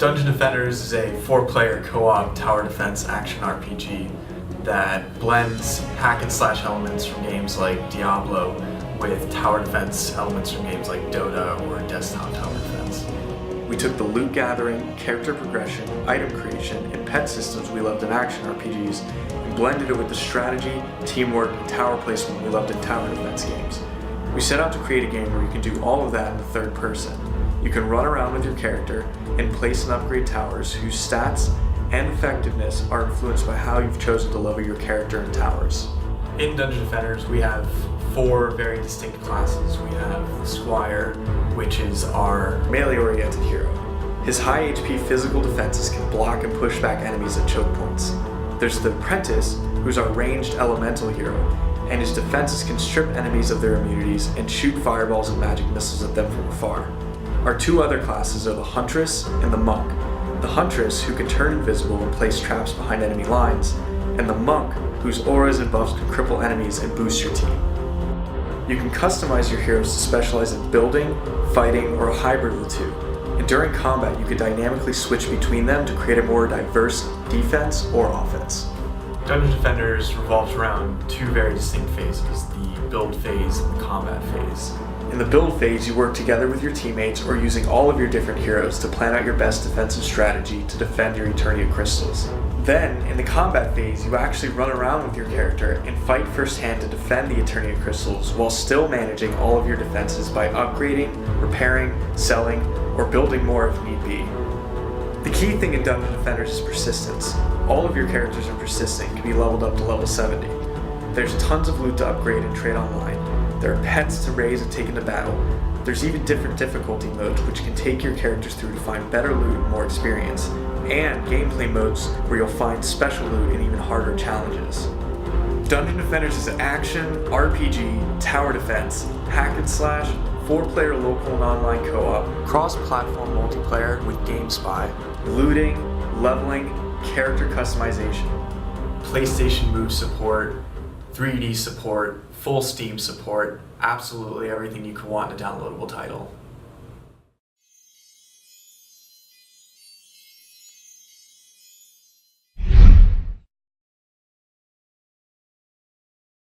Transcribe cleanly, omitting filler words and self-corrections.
Dungeon Defenders is a 4-player co-op tower defense action RPG that blends hack and slash elements from games like Diablo with tower defense elements from games like Dota or desktop tower defense. We took the loot gathering, character progression, item creation, and pet systems we loved in action RPGs and blended it with the strategy, teamwork, and tower placement we loved in tower defense games. We set out to create a game where you can do all of that in the third person. You can run around with your character and place and upgrade towers whose stats and effectiveness are influenced by how you've chosen to level your character and towers. In Dungeon Defenders, we have 4 very distinct classes. We have the Squire, which is our melee-oriented hero. His high HP physical defenses can block and push back enemies at choke points. There's the Apprentice, who's our ranged elemental hero, and his defenses can strip enemies of their immunities and shoot fireballs and magic missiles at them from afar. Our 2 other classes are the Huntress and the Monk. The Huntress, who can turn invisible and place traps behind enemy lines, and the Monk, whose auras and buffs can cripple enemies and boost your team. You can customize your heroes to specialize in building, fighting, or a hybrid of the 2. And during combat, you can dynamically switch between them to create a more diverse defense or offense. Dungeon Defenders revolves around 2 very distinct phases, the build phase and the combat phase. In the build phase, you work together with your teammates or using all of your different heroes to plan out your best defensive strategy to defend your Eternia crystals. Then, in the combat phase, you actually run around with your character and fight firsthand to defend the Eternia crystals while still managing all of your defenses by upgrading, repairing, selling, or building more if need be. The key thing in Dungeon Defenders is persistence. All of your characters are persistent and can be leveled up to level 70. There's tons of loot to upgrade and trade online. There are pets to raise and take into battle. There's even different difficulty modes which can take your characters through to find better loot and more experience, and gameplay modes where you'll find special loot and even harder challenges. Dungeon Defenders is action, RPG, tower defense, hack and slash, 4-player local and online co-op, cross-platform multiplayer with GameSpy, looting, leveling, character customization, PlayStation Move support, 3D support, full Steam support, absolutely everything you could want in a downloadable title.